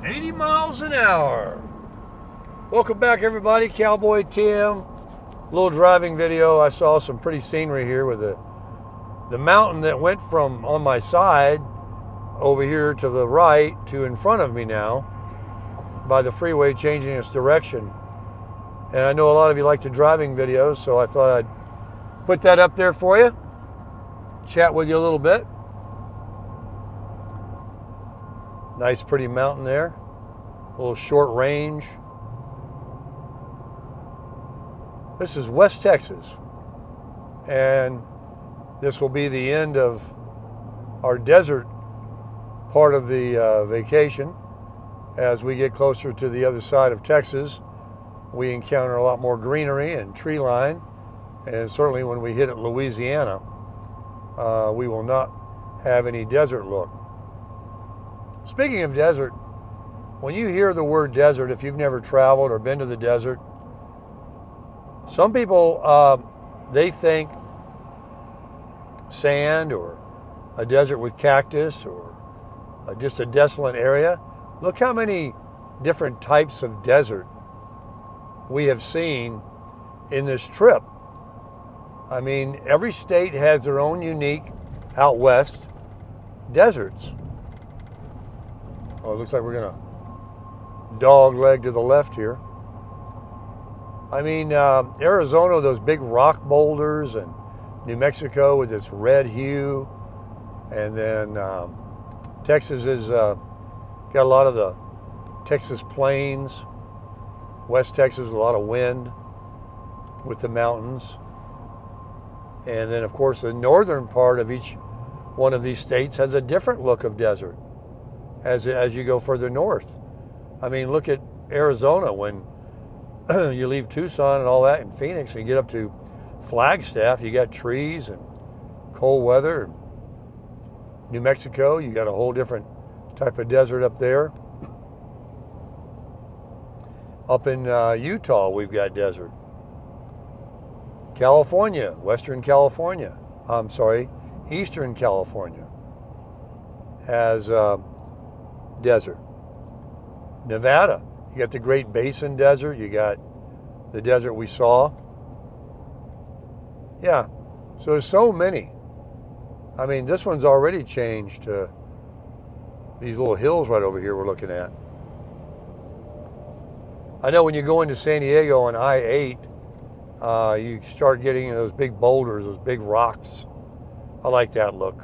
80 miles an hour. Welcome back, everybody. Cowboy Tim. Little driving video. I saw some pretty scenery here with the mountain that went from on my side over here to the right to in front of me now by the freeway changing its direction. And I know a lot of you like the driving videos, so I thought I'd put that up there for you. Chat with you a little bit. Nice pretty mountain there. A little short range. This is West Texas. And this will be the end of our desert part of the vacation. As we get closer to the other side of Texas, we encounter a lot more greenery and tree line. And certainly when we hit Louisiana, we will not have any desert look. Speaking of desert, when you hear the word desert, if you've never traveled or been to the desert, some people, they think sand or a desert with cactus or just a desolate area. Look how many different types of desert we have seen in this trip. I mean, every state has their own unique, out west, deserts. Oh, it looks like we're going to dog leg to the left here. I mean, Arizona, those big rock boulders, and New Mexico with its red hue. And then Texas has got a lot of the Texas plains. West Texas, a lot of wind with the mountains. And then, of course, the northern part of each one of these states has a different look of desert as you go further north. I mean, look at Arizona when you leave Tucson and all that in Phoenix and you get up to Flagstaff, you got trees and cold weather. New Mexico, you got a whole different type of desert up there. Up in Utah, we've got desert. California, Western California, Eastern California has desert. Nevada, you got the Great Basin Desert, you got the desert we saw. Yeah, so there's so many. I mean, this one's already changed to these little hills right over here we're looking at. I know when you go into San Diego on I-8, you start getting those big boulders, those big rocks. I like that look.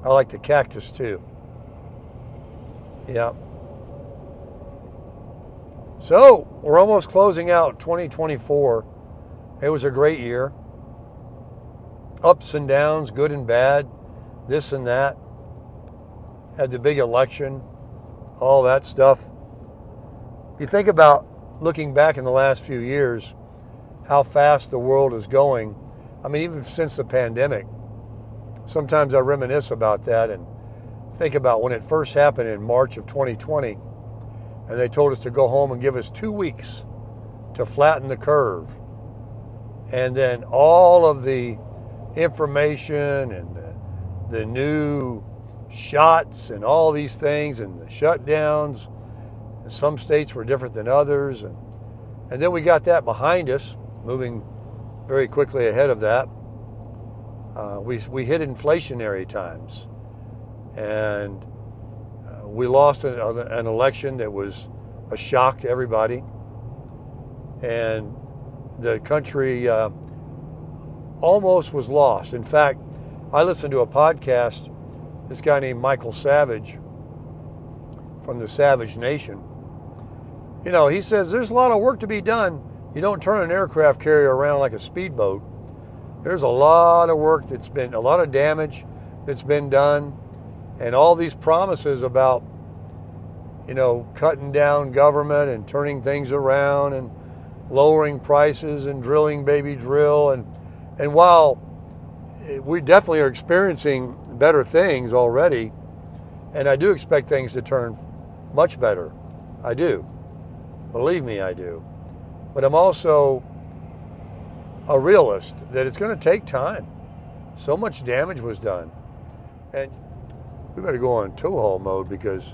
I like the cactus too. Yeah. So, we're almost closing out 2024. It was a great year. Ups and downs, good and bad, this and that. Had the big election, all that stuff. You think about looking back in the last few years, how fast the world is going. I mean, even since the pandemic, sometimes I reminisce about that and think about when it first happened in March of 2020, and they told us to go home and give us 2 weeks to flatten the curve. And then all of the information and the new shots and all these things and the shutdowns, and some states were different than others. And then we got that behind us, moving very quickly ahead of that. We hit inflationary times, and we lost an election that was a shock to everybody, and the country almost was lost. In fact, I listened to a podcast, this guy named Michael Savage from the Savage Nation. You know, he says there's a lot of work to be done. You don't turn an aircraft carrier around like a speedboat. There's a lot of work a lot of damage that's been done, and all these promises about, you know, cutting down government and turning things around and lowering prices and drilling baby drill. And while we definitely are experiencing better things already, and I do expect things to turn much better. I do. Believe me, I do. But I'm also a realist that it's going to take time. So much damage was done. And we better go on tow haul mode because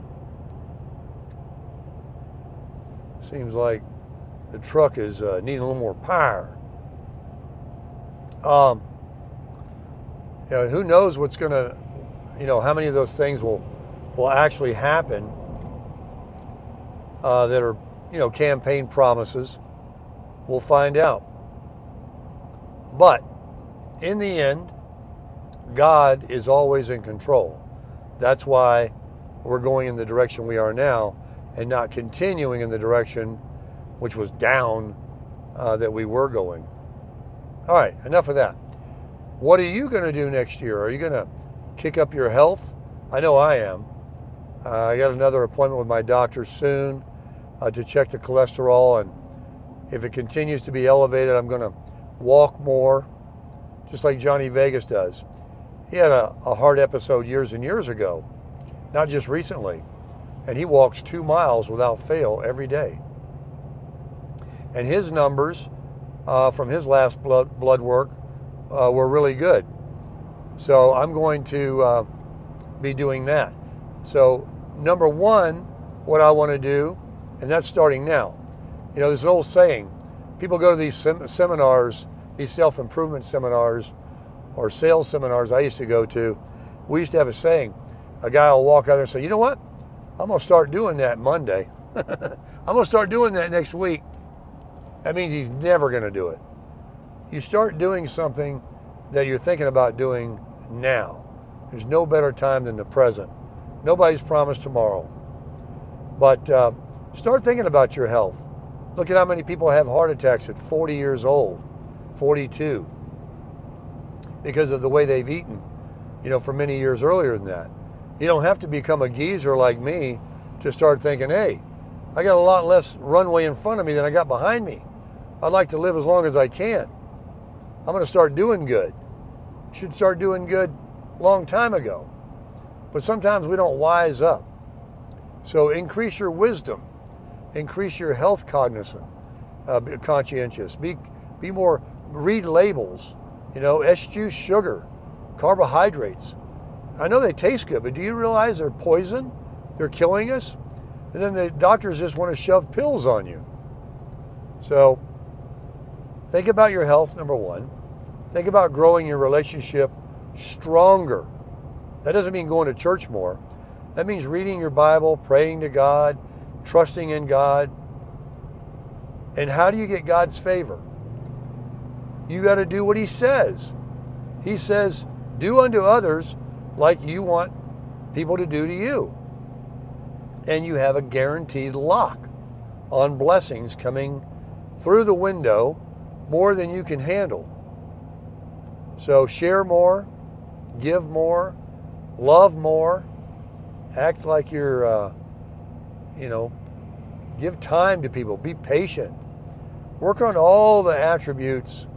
Seems like the truck is needing a little more power. Who knows what's going to, how many of those things will actually happen that are, campaign promises. We'll find out. But in the end, God is always in control. That's why we're going in the direction we are now and not continuing in the direction which was down that we were going. All right, enough of that. What are you going to do next year? Are you going to kick up your health? I know I am. I got another appointment with my doctor soon to check the cholesterol, and if it continues to be elevated, I'm going to walk more, just like Johnny Vegas does. He had a heart episode years and years ago, not just recently, and he walks 2 miles without fail every day. And his numbers from his last blood work were really good. So I'm going to be doing that. So number one, what I want to do, and that's starting now. There's an old saying, people go to these seminars, these self-improvement seminars or sales seminars I used to go to. We used to have a saying, a guy will walk out there and say, you know what? I'm going to start doing that Monday. I'm going to start doing that next week. That means he's never going to do it. You start doing something that you're thinking about doing now. There's no better time than the present. Nobody's promised tomorrow. But start thinking about your health. Look at how many people have heart attacks at 40 years old, 42, because of the way they've eaten, for many years earlier than that. You don't have to become a geezer like me to start thinking, hey, I got a lot less runway in front of me than I got behind me. I'd like to live as long as I can. I'm going to start doing good. Should start doing good a long time ago. But sometimes we don't wise up. So increase your wisdom. Increase your health cognizant, conscientious. Be more, read labels. Eschew sugar, carbohydrates. I know they taste good, but do you realize they're poison? They're killing us? And then the doctors just want to shove pills on you. So think about your health, number one. Think about growing your relationship stronger. That doesn't mean going to church more. That means reading your Bible, praying to God, trusting in God. And how do you get God's favor? You got to do what He says. He says, do unto others like you want people to do to you. And you have a guaranteed lock on blessings coming through the window, more than you can handle. So share more, give more, love more, act like you're, give time to people, be patient. Work on all the attributes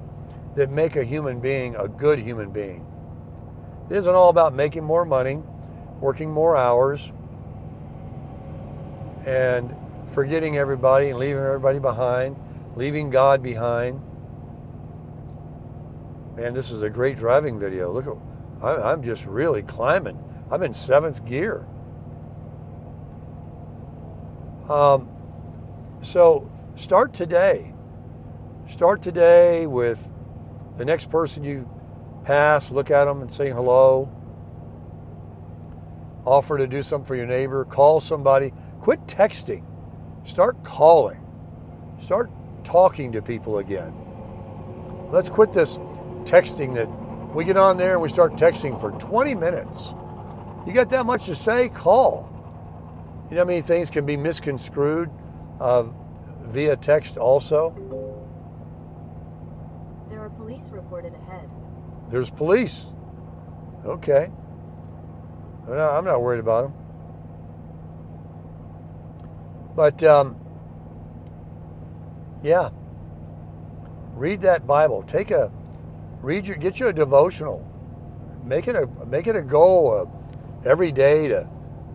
that make a human being a good human being. It isn't all about making more money, working more hours, and forgetting everybody and leaving everybody behind, leaving God behind. Man, this is a great driving video. Look, I'm just really climbing. I'm in 7th gear. So start today. Start today with the next person you pass, look at them and say hello. Offer to do something for your neighbor. Call somebody. Quit texting. Start calling. Start talking to people again. Let's quit this texting that we get on there and we start texting for 20 minutes. You got that much to say? Call. You know how many things can be misconstrued via text also? There are police reported ahead. There's police. Okay. No, I'm not worried about them. But, yeah. Read that Bible. Get you a devotional. Make it a goal every day to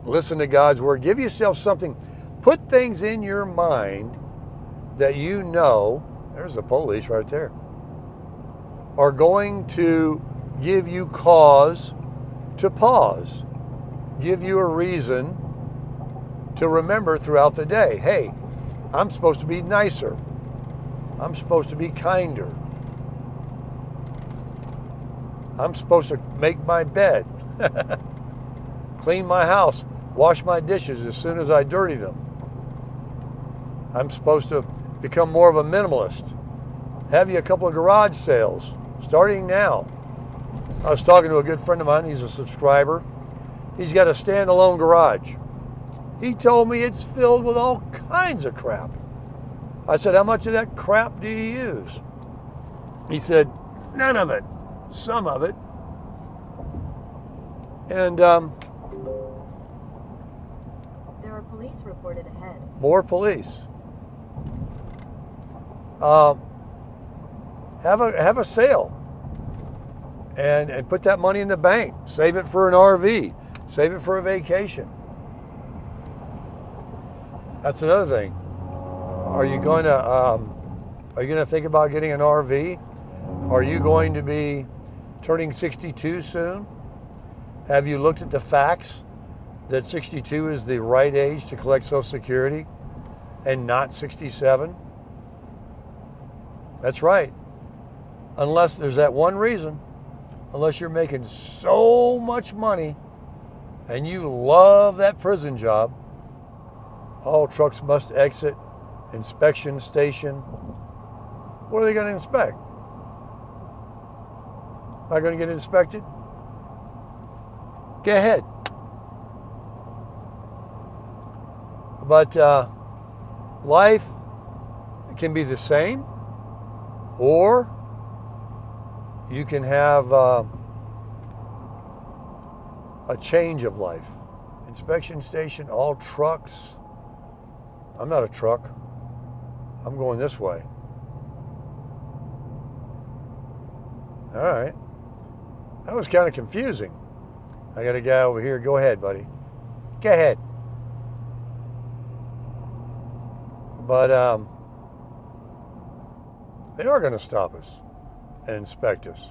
listen to God's Word. Give yourself something. Put things in your mind that you know, there's the police right there, are going to give you cause to pause. Give you a reason to remember throughout the day. Hey, I'm supposed to be nicer. I'm supposed to be kinder. I'm supposed to make my bed, clean my house, wash my dishes as soon as I dirty them. I'm supposed to become more of a minimalist. Have you a couple of garage sales starting now. I was talking to a good friend of mine. He's a subscriber. He's got a standalone garage. He told me it's filled with all kinds of crap. I said, how much of that crap do you use? He said, none of it. Some of it. And there are police reported ahead. More police. Have a sale. And put that money in the bank. Save it for an RV. Save it for a vacation. That's another thing. Are you going to think about getting an RV? Are you going to be turning 62 soon? Have you looked at the facts that 62 is the right age to collect Social Security and not 67? That's right. Unless there's that one reason, unless you're making so much money and you love that prison job, all trucks must exit inspection station. What are they going to inspect? Am I going to get inspected? Go ahead. But life can be the same, or you can have a change of life. Inspection station, all trucks. I'm not a truck. I'm going this way. All right. That was kind of confusing. I got a guy over here. Go ahead, buddy. Go ahead. But they are going to stop us and inspect us.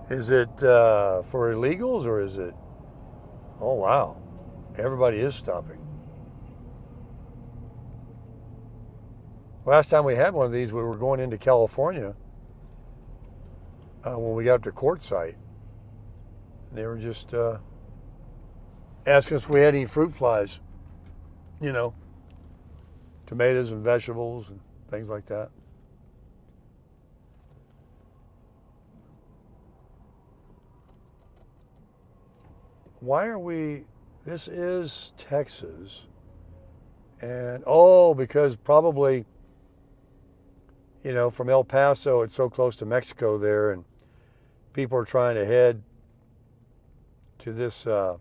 Is it for illegals or is it? Oh, wow. Everybody is stopping. Last time we had one of these, we were going into California when we got to court site. They were just asking us if we had any fruit flies, you know, tomatoes and vegetables and things like that. Why are we, this is Texas, and because probably, you know, from El Paso, it's so close to Mexico there, and people are trying to head to this part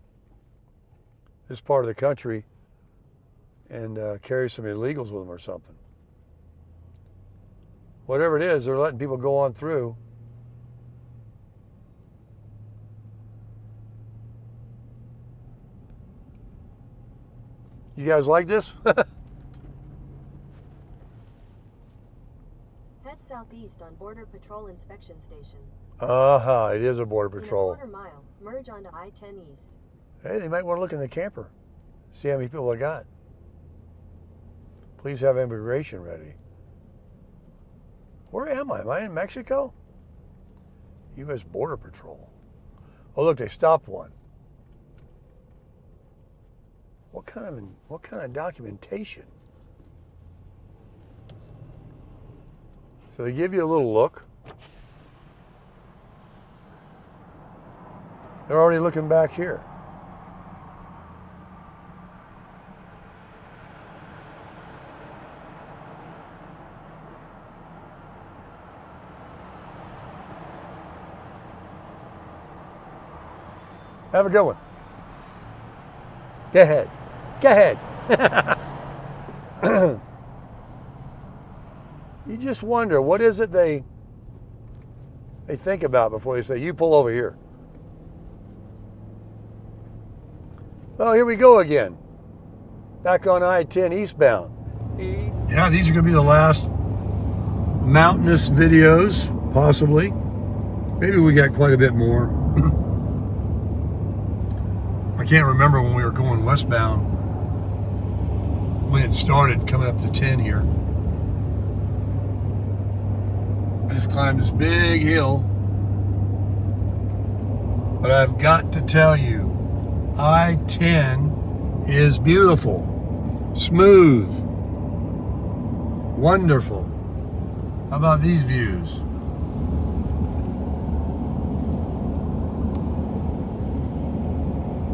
of the country and carry some illegals with them or something. Whatever it is, they're letting people go on through. You guys like this? Head southeast on Border Patrol Inspection Station. It is a Border Patrol. In a quarter mile, merge onto I-10 East. Hey, they might want to look in the camper. See how many people I got. Please have immigration ready. Where am I? Am I in Mexico? U.S. Border Patrol. Oh, look, they stopped one. What kind of documentation? So they give you a little look. They're already looking back here. Have a good one. Go ahead. Go ahead. You just wonder, what is it they think about before they say, you pull over here? Well, here we go again. Back on I-10 eastbound. Yeah, these are going to be the last mountainous videos, possibly. Maybe we got quite a bit more. I can't remember when we were going westbound when it started coming up to 10 here. I just climbed this big hill. But I've got to tell you, I-10 is beautiful, smooth, wonderful. How about these views?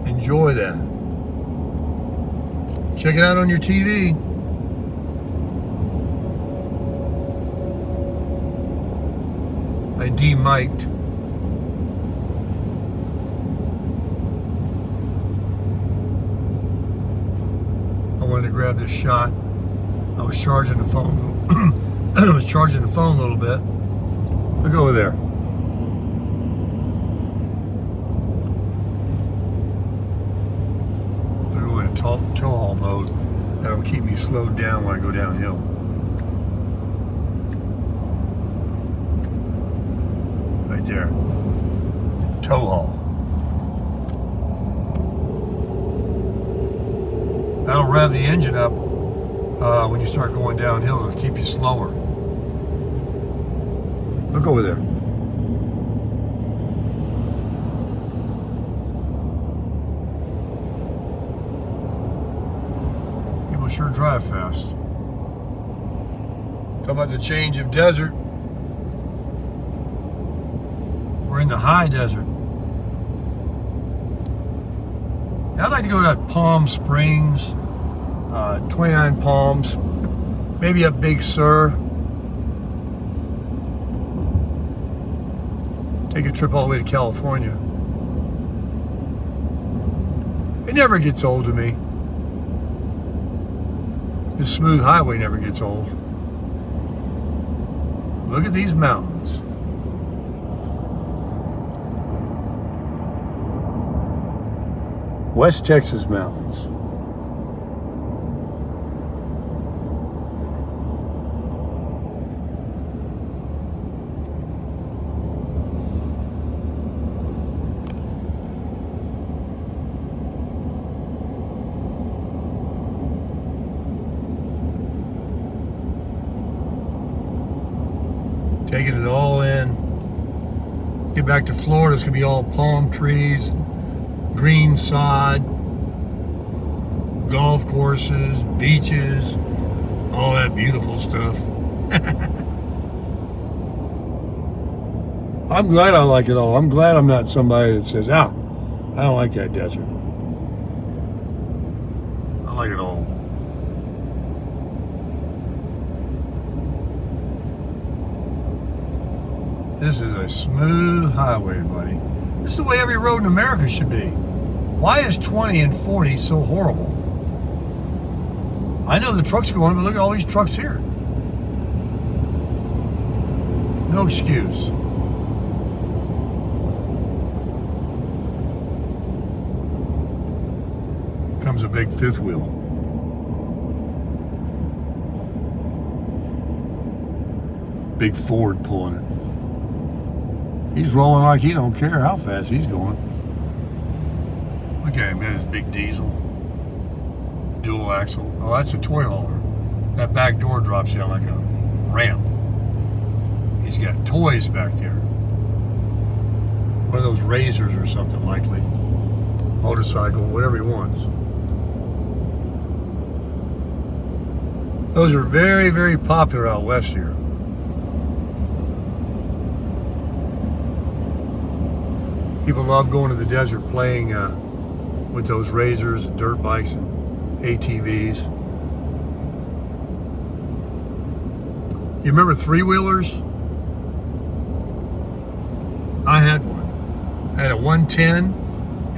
Enjoy that. Check it out on your TV. I de-mic'd. I wanted to grab this shot. I was charging the phone. I was charging the phone a little bit. Look over there. I'm going into tow haul mode. That'll keep me slowed down when I go downhill. Right there. Tow haul. That'll rev the engine up when you start going downhill. It'll keep you slower. Look over there. People sure drive fast. Talk about the change of desert. We're in the high desert. I'd like to go to Palm Springs, 29 Palms, maybe up Big Sur. Take a trip all the way to California. It never gets old to me. This smooth highway never gets old. Look at these mountains. West Texas mountains. Taking it all in. Get back to Florida, it's gonna be all palm trees, green sod, golf courses, beaches, all that beautiful stuff. I'm glad I like it all. I'm glad I'm not somebody that says, I don't like that desert. I like it all. This is a smooth highway, buddy. This is the way every road in America should be. Why is 20 and 40 so horrible? I know the trucks go on, but look at all these trucks here. No excuse. Comes a big fifth wheel. Big Ford pulling it. He's rolling like he don't care how fast he's going. Look at him, man, his big diesel. Dual axle. Oh, that's a toy hauler. That back door drops down like a ramp. He's got toys back there. One of those razors or something likely. Motorcycle, whatever he wants. Those are very, very popular out west here. People love going to the desert playing with those razors and dirt bikes and ATVs. You remember three-wheelers? I had one. I had a 110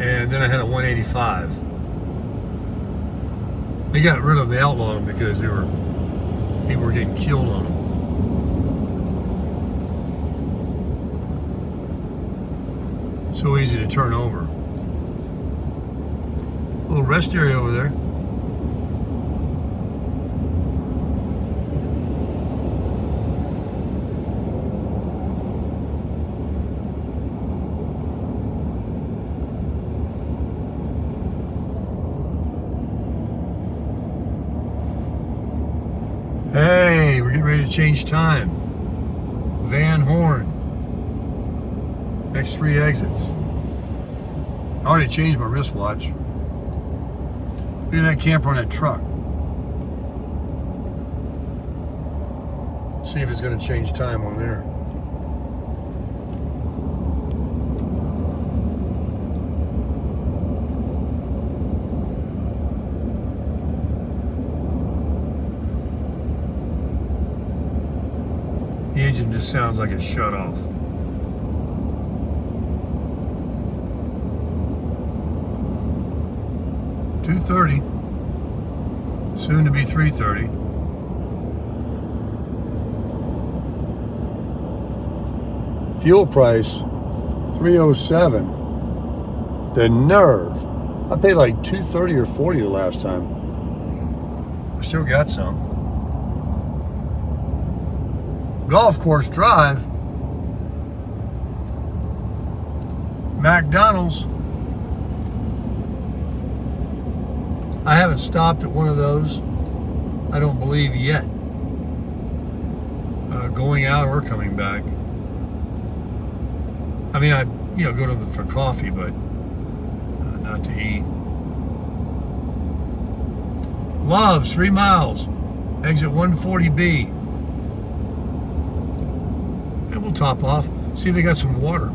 and then I had a 185. They got rid of them, they outlawed them because people were getting killed on them. So easy to turn over. A little rest area over there. getting ready to change time. Van Horn. Next 3 exits. I already changed my wristwatch. Look at that camper on that truck. See if it's going to change time on there. The engine just sounds like it's shut off. $2:30, soon to be $3:30. Fuel price, $3.07. The nerve! I paid like $2.30 or $2.40 the last time. I still got some. Golf course drive. McDonald's. I haven't stopped at one of those, I don't believe yet. Going out or coming back. I mean, I go to them for coffee, but not to eat. Love's 3 miles, exit 140B. And we'll top off, see if they got some water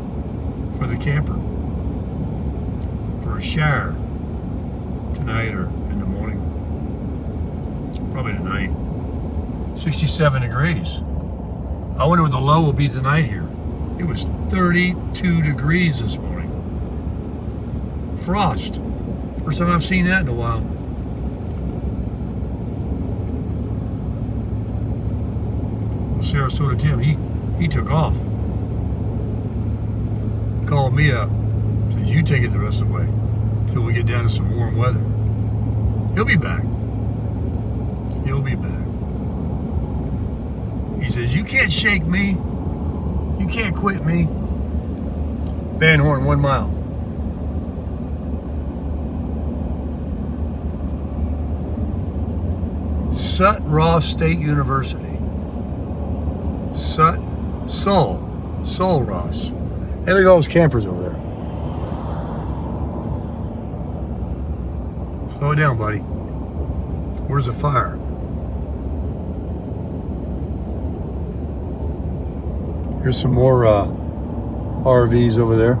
for the camper for a shower tonight or in the morning. Probably tonight. 67 degrees. I wonder what the low will be tonight here. It was 32 degrees this morning. Frost. First time I've seen that in a while. Well, Sarasota Tim, he took off. Called me up. Said, you take it the rest of the way till we get down to some warm weather. He'll be back. He'll be back. He says, you can't shake me. You can't quit me. Van Horn, 1 mile. Sut Ross State University. Sol Ross. Hey, look at all those campers over there. Slow it down, buddy. Where's the fire? Here's some more RVs over there.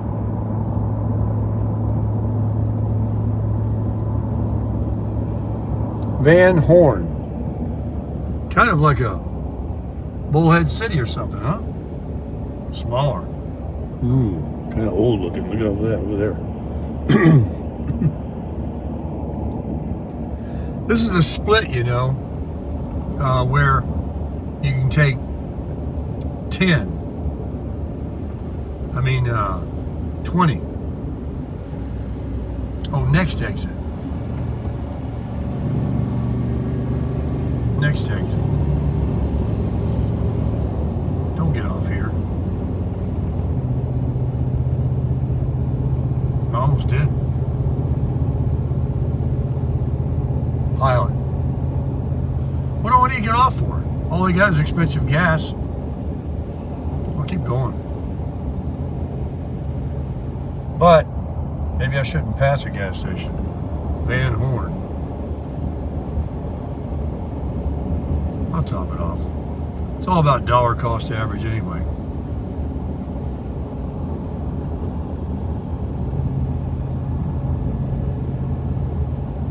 Van Horn. Kind of like a Bullhead City or something, huh? Smaller. Ooh, kind of old looking. Look at over there. This is a split, where you can take 10. 20. Oh, next exit. Next exit. Don't get off here. I almost did. Pilot. What do you get off for? All we got is expensive gas. I'll keep going. But maybe I shouldn't pass a gas station. Van Horn. I'll top it off. It's all about dollar cost average anyway.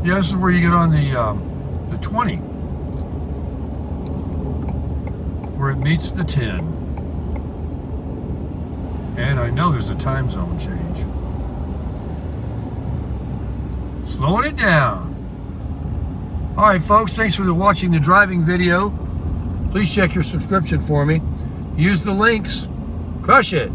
Yeah, this is where you get on the 20, where it meets the 10. And I know there's a time zone change. Slowing it down. All right, folks, thanks for watching the driving video. Please check your subscription for me. Use the links. Crush it.